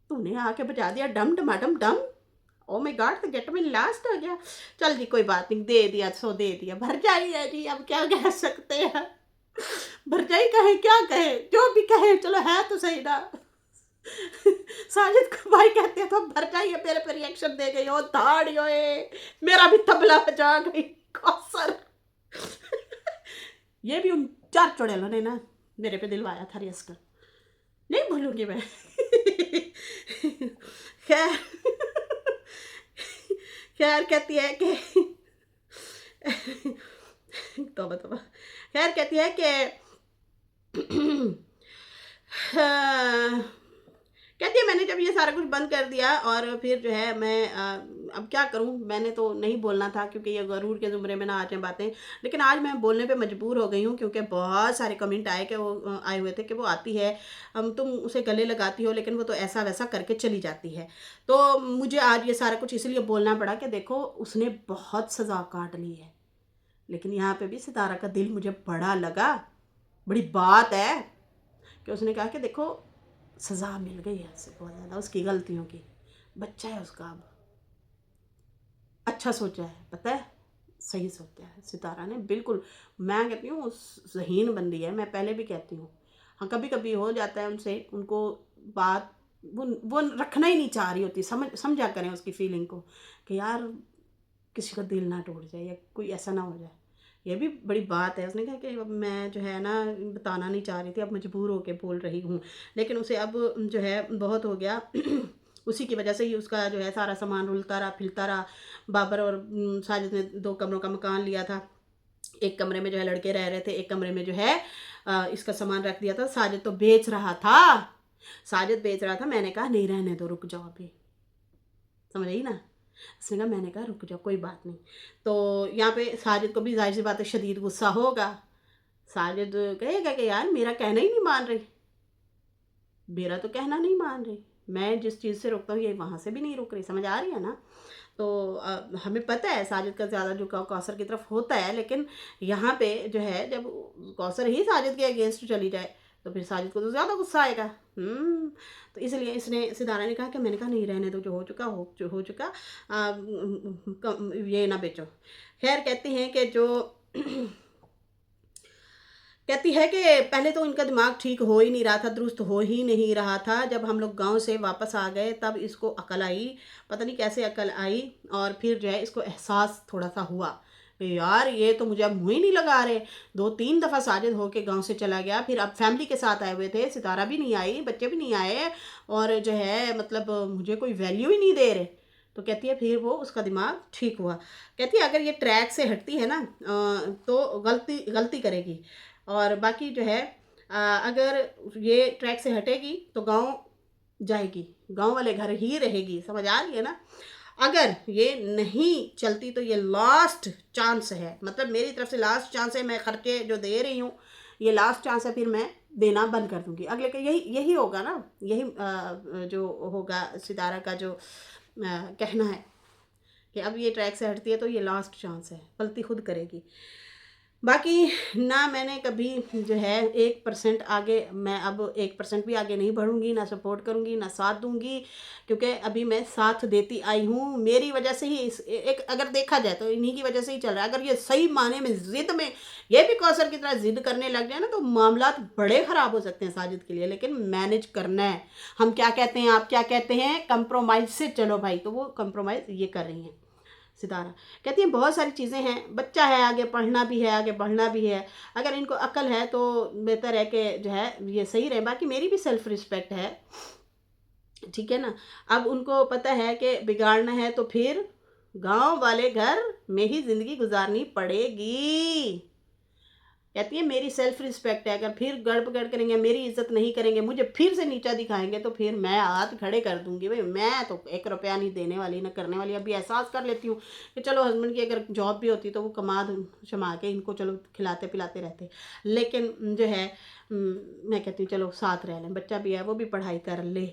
तूने आके बजा दिया डम डमाडम डम। ओ माय गॉड, तो गेट में लास्ट हो गया। चल जी कोई बात नहीं, दे दिया सो दे दिया, भरजाई है जी, अब क्या कह सकते हैं। भरजाई कहे क्या कहे, जो भी कहे, चलो है तो सही ना। साजिद को भाई कहते हैं तो भरजाई है, मेरे पे रिएक्शन दे गई, ओ धाड़ियो मेरा भी तबला बजा गई कौसर। ये भी उन 4 चुड़ैलों ने ना मेरे पे दिलवाया था रियस कर, नहीं भूलूंगी मैं। खैर, खैर कहती है कि तौबा तौबा, खैर कहती है कि हाँ, कहती है मैंने जब ये सारा कुछ बंद कर दिया और फिर जो है मैं अब क्या करूं, मैंने तो नहीं बोलना था क्योंकि ये गरूर के ज़ुमरे में ना आ जाए बातें, लेकिन आज मैं बोलने पे मजबूर हो गई हूं क्योंकि बहुत सारे कमेंट आए कि वो आए हुए थे कि वो आती है, तुम उसे गले लगाती हो लेकिन वो तो ऐसा वैसा करके चली जाती है। तो मुझे आज ये सारा कुछ इसलिए बोलना पड़ा कि देखो उसने बहुत सज़ा काट ली है, लेकिन यहाँ पे भी सितारा का दिल मुझे बड़ा लगा। बड़ी बात है कि उसने कहा कि देखो सज़ा मिल गई है उससे बहुत ज़्यादा उसकी गलतियों की, बच्चा है उसका अब, अच्छा सोचा है, पता है सही सोचा है सितारा ने बिल्कुल। मैं कहती हूँ ज़हीन बंदी है, मैं पहले भी कहती हूँ। हाँ कभी कभी हो जाता है उनसे, उनको बात वो रखना ही नहीं चाह रही होती, समझा करें उसकी फीलिंग को कि यार किसी का दिल ना टूट जाए या कोई ऐसा ना हो जाए। ये भी बड़ी बात है। उसने कहा कि अब मैं जो है ना बताना नहीं चाह रही थी, अब मजबूर होके बोल रही हूँ, लेकिन उसे अब जो है बहुत हो गया। उसी की वजह से ही उसका जो है सारा सामान रुलता रहा फिरता रहा। बाबर और साजिद ने 2 कमरों का मकान लिया था, एक कमरे में जो है लड़के रह रहे थे, एक कमरे में जो है इसका सामान रख दिया था। साजिद तो बेच रहा था, साजिद बेच रहा था। मैंने कहा नहीं रहने दो, रुक जाओ अभी, समझ आई ना। उसने कहा, मैंने कहा रुक जाओ कोई बात नहीं। तो यहाँ पे साजिद को भी जाहिर सी बात है शदीद गुस्सा होगा। साजिद कहेगा कि यार मेरा कहना ही नहीं मान रही, मेरा तो कहना नहीं मान रही, मैं जिस चीज़ से रुकता हूँ ये वहाँ से भी नहीं रुक रही, समझ आ रही है ना। तो हमें पता है साजिद का ज़्यादा झुकाव कौसर की तरफ होता है, लेकिन यहाँ पे जो है जब कौसर ही साजिद के अगेंस्ट चली जाए तो फिर साजिद को तो ज़्यादा गुस्सा आएगा। तो इसलिए इसने सितारा ने कहा कि मैंने कहा नहीं रहने दो, जो हो चुका हो चुका, ये ना बेचो। खैर कहती हैं कि जो कहती है कि पहले तो इनका दिमाग ठीक हो ही नहीं रहा था, दुरुस्त हो ही नहीं रहा था। जब हम लोग गांव से वापस आ गए तब इसको अकल आई, पता नहीं कैसे अकल आई, और फिर जो है इसको एहसास थोड़ा सा हुआ कि यार ये तो मुझे अब मुँह ही नहीं लगा रहे। 2-3 दफ़ा साजिद होके गांव से चला गया, फिर अब फैमिली के साथ आए हुए थे, सितारा भी नहीं आई, बच्चे भी नहीं आए, और जो है मतलब मुझे कोई वैल्यू ही नहीं दे रहे। तो कहती है फिर वो उसका दिमाग ठीक हुआ। कहती है अगर ये ट्रैक से हटती है ना तो गलती गलती करेगी, और बाकी जो है अगर ये ट्रैक से हटेगी तो गांव जाएगी, गांव वाले घर ही रहेगी, समझ आ रही है ना। अगर ये नहीं चलती तो ये लास्ट चांस है, मतलब मेरी तरफ से लास्ट चांस है, मैं खर्चे जो दे रही हूँ ये लास्ट चांस है, फिर मैं देना बंद कर दूंगी। अगले का यही यही होगा ना, यही जो होगा सितारा का जो कहना है कि अब ये ट्रैक से हटती है तो ये लास्ट चांस है, गलती खुद करेगी। बाकी ना मैंने कभी जो है 1% आगे, मैं अब 1% भी आगे नहीं बढ़ूंगी, ना सपोर्ट करूंगी ना साथ दूंगी, क्योंकि अभी मैं साथ देती आई हूँ। मेरी वजह से ही एक अगर देखा जाए तो इन्हीं की वजह से ही चल रहा है। अगर ये सही माने में ज़िद में ये भी कौसर की तरह ज़िद करने लग जाए ना तो मामला बड़े ख़राब हो सकते हैं साजिद के लिए, लेकिन मैनेज करना है। हम क्या कहते हैं, आप क्या कहते हैं, कंप्रोमाइज़ से चलो भाई, तो वो कंप्रोमाइज़ ये कर रही हैं। सितारा कहती है बहुत सारी चीज़ें हैं, बच्चा है, आगे पढ़ना भी है, आगे बढ़ना भी है, अगर इनको अकल है तो बेहतर है कि जो है ये सही रहे। बाकी मेरी भी सेल्फ रिस्पेक्ट है, ठीक है ना। अब उनको पता है कि बिगाड़ना है तो फिर गांव वाले घर में ही ज़िंदगी गुजारनी पड़ेगी। कहती है मेरी सेल्फ रिस्पेक्ट है, अगर फिर गड़बड़ करेंगे, मेरी इज्जत नहीं करेंगे, मुझे फिर से नीचा दिखाएंगे, तो फिर मैं हाथ खड़े कर दूंगी। भाई मैं तो 1 रुपया नहीं देने वाली, ना करने वाली। अभी एहसास कर लेती हूँ कि चलो हस्बैंड की अगर जॉब भी होती तो वो कमा शमा के इनको चलो खिलाते पिलाते रहते, लेकिन जो है मैं कहती हूँ चलो साथ रह लें, बच्चा भी है वो भी पढ़ाई कर ले।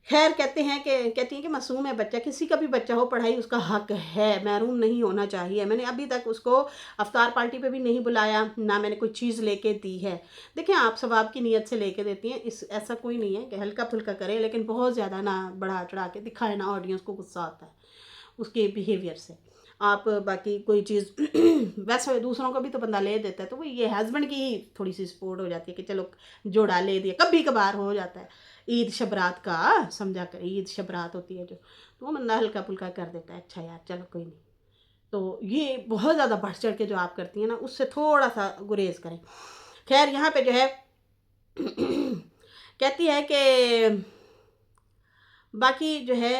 खैर कहती हैं कि मासूम है बच्चा, किसी का भी बच्चा हो, पढ़ाई उसका हक है, महरूम नहीं होना चाहिए। मैंने अभी तक उसको अफ्तार पार्टी पे भी नहीं बुलाया, ना मैंने कोई चीज़ लेके दी है। देखिए आप सवाब की नीयत से लेके देती हैं, इस ऐसा कोई नहीं है कि हल्का फुल्का करें, लेकिन बहुत ज़्यादा ना बढ़ा चढ़ा के दिखाए ना, ऑडियंस को गुस्सा आता है उसके बिहेवियर से। आप बाकी कोई चीज़ वैसे दूसरों को भी तो बंदा ले देता है, तो वो ये हस्बैंड की ही थोड़ी सी सपोर्ट हो जाती है कि चलो जोड़ा ले दिया, कभी कभार हो जाता है। ईद शबरात का समझा कर, ईद शबरात होती है जो, तो वो बंदा हल्का फुल्का कर देता है, अच्छा यार चलो कोई नहीं। तो ये बहुत ज़्यादा बढ़ चढ़ के जो आप करती हैं ना, उससे थोड़ा सा गुरेज करें। खैर यहाँ पे जो है कहती है कि बाकी जो है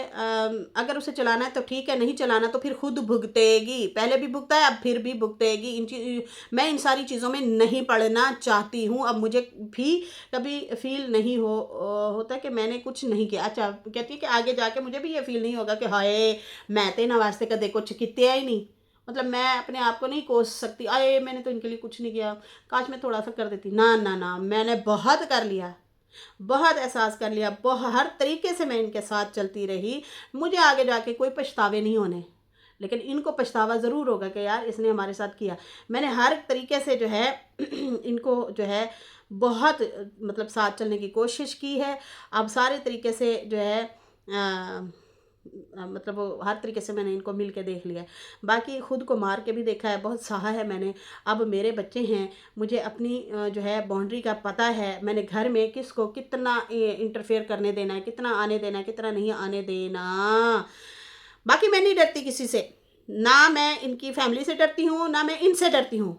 अगर उसे चलाना है तो ठीक है, नहीं चलाना तो फिर खुद भुगतेगी, पहले भी भुगता है अब फिर भी भुगतेगी। मैं इन सारी चीज़ों में नहीं पड़ना चाहती हूँ, अब मुझे भी कभी फील नहीं होता कि मैंने कुछ नहीं किया। अच्छा कहती है कि आगे जाके मुझे भी ये फील नहीं होगा कि हाय मैं तो ना वास्ते कदे कुछ किया ही नहीं, मतलब मैं अपने आप को नहीं कोस सकती, अरे मैंने तो इनके लिए कुछ नहीं किया, काश मैं थोड़ा सा कर देती। ना ना ना, मैंने बहुत कर लिया, बहुत एहसास कर लिया, बहुत हर तरीके से मैं इनके साथ चलती रही, मुझे आगे जाके कोई पछतावे नहीं होने, लेकिन इनको पछतावा ज़रूर होगा कि यार इसने हमारे साथ किया। मैंने हर तरीके से जो है इनको जो है बहुत मतलब साथ चलने की कोशिश की है। अब सारे तरीके से जो है मतलब वो हर तरीके से मैंने इनको मिल के देख लिया है। बाकी खुद को मार के भी देखा है, बहुत सहा है मैंने। अब मेरे बच्चे हैं, मुझे अपनी जो है बाउंड्री का पता है, मैंने घर में किसको कितना इंटरफेयर करने देना है, कितना आने देना है, कितना नहीं आने देना। बाकी मैं नहीं डरती किसी से, ना मैं इनकी फैमिली से डरती हूँ, ना मैं इनसे डरती हूँ,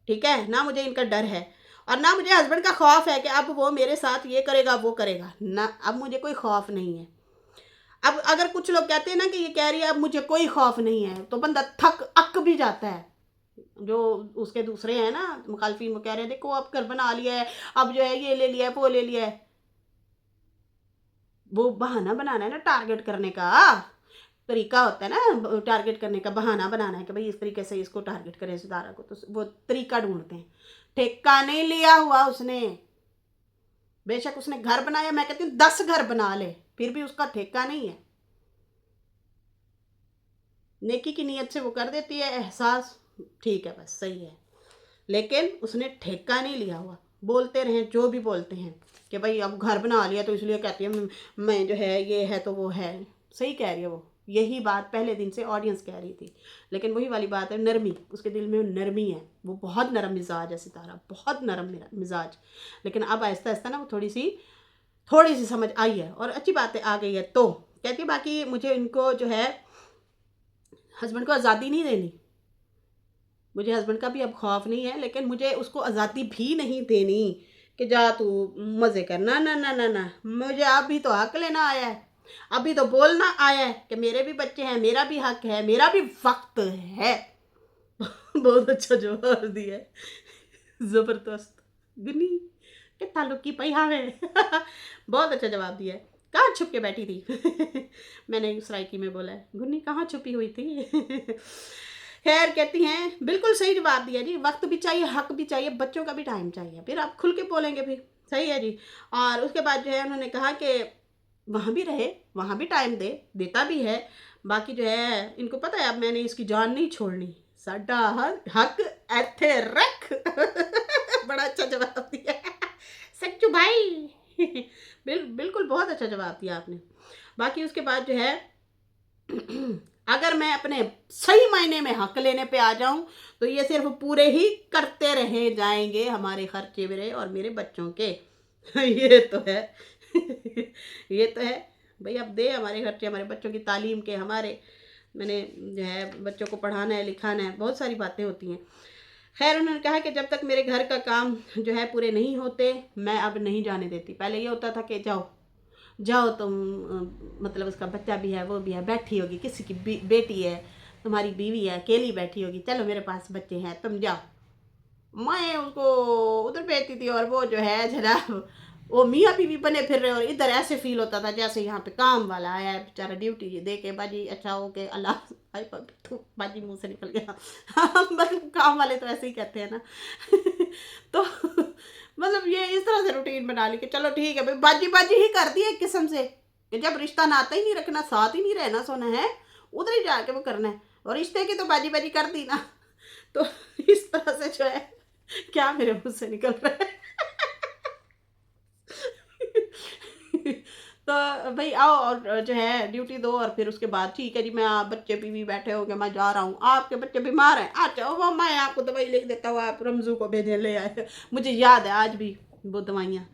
ठीक है, ना मुझे इनका डर है, और ना मुझे हस्बैंड का खौफ है कि अब वो मेरे साथ ये करेगा वो करेगा ना, अब मुझे कोई खौफ नहीं है। अब अगर कुछ लोग कहते हैं ना कि ये कह रही है अब मुझे कोई खौफ नहीं है, तो बंदा थक अक भी जाता है। जो उसके दूसरे हैं ना मुखालफिन, वो कह रहे हैं देखो अब घर बना लिया है, अब जो है ये ले लिया है वो ले लिया है, वो बहाना बनाना है ना टारगेट करने का, तरीका होता है ना टारगेट करने का, बहाना बनाना है कि भाई इस तरीके से इसको टारगेट करें सितारा को, तो वो तरीका ढूंढते हैं। ठेका नहीं लिया हुआ उसने, बेशक उसने घर बनाया, मैं कहती हूँ 10 घर बना ले, फिर भी उसका ठेका नहीं है। नेकी की नीयत से वो कर देती है, एहसास ठीक है बस सही है, लेकिन उसने ठेका नहीं लिया हुआ। बोलते रहे जो भी बोलते हैं कि भाई अब घर बना लिया तो इसलिए कहती है मैं जो है ये है तो वो है, सही कह रही है वो, यही बात पहले दिन से ऑडियंस कह रही थी। लेकिन वही वाली बात है, नरमी, उसके दिल में नरमी है, वो बहुत नरम मिजाज है सितारा, बहुत नरम मिजाज। लेकिन अब आहिस्ता आहिस्ता ना वो थोड़ी सी समझ आई है और अच्छी बातें आ गई है। तो कहती है बाकी मुझे इनको जो है हस्बैंड को आज़ादी नहीं देनी, मुझे हस्बैंड का भी अब खौफ नहीं है, लेकिन मुझे उसको आज़ादी भी नहीं देनी कि जा तू मज़े कर, ना ना ना ना ना, मुझे अभी तो हक लेना आया है, अभी तो बोलना आया है कि मेरे भी बच्चे हैं, मेरा भी हक है, मेरा भी वक्त है। बहुत अच्छा जवाब दिया है, ज़बरदस्त। गुनी के ताल्लुक की पई हावे बहुत अच्छा जवाब दिया है। कहाँ छुप के बैठी थी मैंने सराइकी में बोला है, गुन्नी कहाँ छुपी हुई थी खैर कहती हैं बिल्कुल सही जवाब दिया जी, वक्त भी चाहिए, हक भी चाहिए, बच्चों का भी टाइम चाहिए, फिर आप खुल के बोलेंगे भी, सही है जी। और उसके बाद जो है उन्होंने कहा कि वहाँ भी रहे, वहाँ भी टाइम देता भी है। बाकी जो है इनको पता है अब मैंने इसकी जान नहीं छोड़नी, साडा हक एथे रख बड़ा अच्छा जवाब दिया सच्चू भाई बिल्कुल बहुत अच्छा जवाब दिया आपने। बाकी उसके बाद जो है अगर मैं अपने सही मायने में हक लेने पे आ जाऊं तो ये सिर्फ पूरे ही करते रहे जाएंगे, हमारे खर्चे मेरे और मेरे बच्चों के ये तो है ये तो है भाई, अब दे हमारे खर्चे, हमारे बच्चों की तालीम के, हमारे मैंने जो है बच्चों को पढ़ाना है लिखाना है, बहुत सारी बातें होती हैं। खैर उन्होंने कहा कि जब तक मेरे घर का काम जो है पूरे नहीं होते मैं अब नहीं जाने देती। पहले ये होता था कि जाओ जाओ तुम मतलब उसका बच्चा भी है, वो भी है, बैठी होगी, किसी की बेटी है, तुम्हारी बीवी है, अकेली बैठी होगी, चलो मेरे पास बच्चे हैं तुम जाओ, मैं उसको उधर भेजती थी और वो जो है जरा वो मियाँ बीवी बने फिर रहे, और इधर ऐसे फील होता था जैसे यहाँ पे काम वाला आया है बेचारा ड्यूटी दे के, बाजी अच्छा ओके अल्लाह हाय बाजी मुंह से निकल गया मतलब काम वाले तो ऐसे ही कहते हैं ना तो मतलब ये इस तरह से रूटीन बना ली कि चलो ठीक है भाई, बाजी बाजी ही कर दी एक किस्म से कि जब रिश्ता नाता ही नहीं रखना, साथ ही नहीं रहना सोना है, उधर ही जाके वो करना है, और रिश्ते की तो बाजी बाजी कर दी ना तो इस तरह से जो है क्या मेरे मुंह से निकल रहा है तो भाई आओ और जो है ड्यूटी दो, और फिर उसके बाद ठीक है जी मैं आप बच्चे भी बैठे हो गए, मैं जा रहा हूँ, आपके बच्चे बीमार हैं, अच्छा वो मैं आपको दवाई लिख देता हूँ, आप रमजू को भेजने ले आए मुझे याद है आज भी वो दवाइयाँ,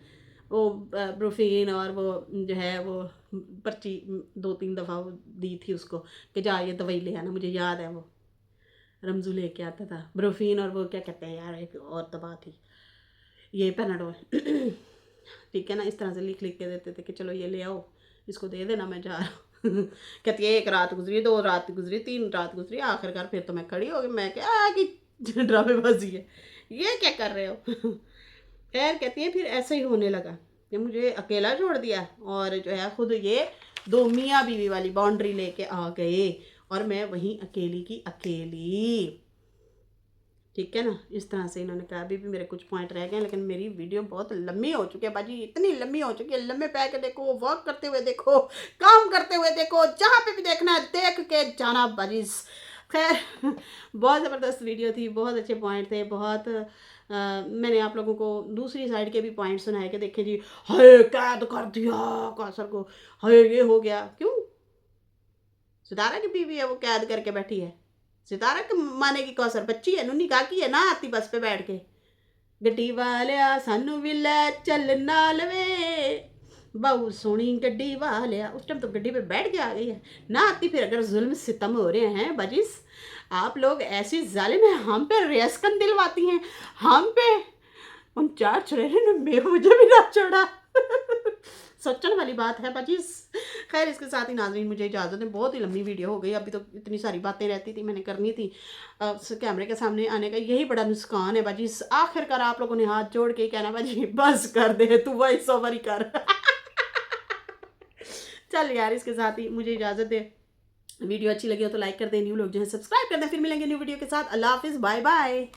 वो ब्रूफीन और वो जो है वो पर्ची 2-3 दफ़ा वो दी थी उसको कि जा ये दवाई ले आना, मुझे याद है वो रमजू लेके आता था ब्रूफीन और वो क्या कहते हैं यार एक और दवा थी ये पैनाडोल ठीक है ना, इस तरह से लिख लिख के देते थे कि चलो ये ले आओ, इसको दे देना मैं जा रहा हूँ कहती है 1 रात गुजरी, 2 रात गुजरी, 3 रात गुजरी, आखिरकार फिर तो मैं खड़ी हो गई, मैं क्या कि ड्रामेबाजी है, ये क्या कर रहे हो खैर कहती है फिर ऐसे ही होने लगा कि मुझे अकेला छोड़ दिया, और जो है खुद ये 2 मियाँ बीवी वाली बाउंड्री लेके आ गए, और मैं वहीं अकेली की अकेली, ठीक है ना। इस तरह से इन्होंने कहा, अभी भी मेरे कुछ पॉइंट रह गए, लेकिन मेरी वीडियो बहुत लंबी हो चुकी है बाजी, इतनी लंबी हो चुकी है, लंबे पै के देखो, वर्क करते हुए देखो, काम करते हुए देखो, जहाँ पे भी देखना है देख के जाना बाजी। खैर बहुत ज़बरदस्त वीडियो थी, बहुत अच्छे पॉइंट थे, बहुत मैंने आप लोगों को दूसरी साइड के भी पॉइंट सुनाए कि देखें जी हाय कैद कर दिया कौसर को, हाय ये हो गया, क्यों सितारा की बीवी है वो कैद करके बैठी है, सितारा के माने की कौसर बच्ची है, नुनी काकी है ना, आती बस पे बैठ के गड्डी वालिया सानू भी ले चल नाल वे, बहु सोनी गड्डी वालिया, उस टाइम तो गड्डी पे बैठ के आ गई है ना, आती फिर अगर जुल्म सितम हो रहे हैं बजिस, आप लोग ऐसी जालिम है, हम पे रेस्कन दिलवाती हैं, हम पे उन 4 चुड़ैलों ने मैं मुझे भी ना छोड़ा सोचने वाली बात है बाजीज। खैर इसके साथ ही नाज़रीन मुझे इजाज़त है, बहुत ही लंबी वीडियो हो गई, अभी तो इतनी सारी बातें रहती थी मैंने करनी थी, कैमरे के सामने आने का यही बड़ा नुकसान है बाजीज, आखिरकार आप लोगों ने हाथ जोड़ के कहना बाजी बस कर दे तू वॉइस ओवर ही कर चल यार इसके साथ ही मुझे इजाज़त दे, वीडियो अच्छी लगी हो तो लाइक कर दें, न्यू लोग जो है सब्सक्राइब कर दें, फिर मिलेंगे न्यू वीडियो के साथ, अल्लाह हाफिज़, बाय बाय।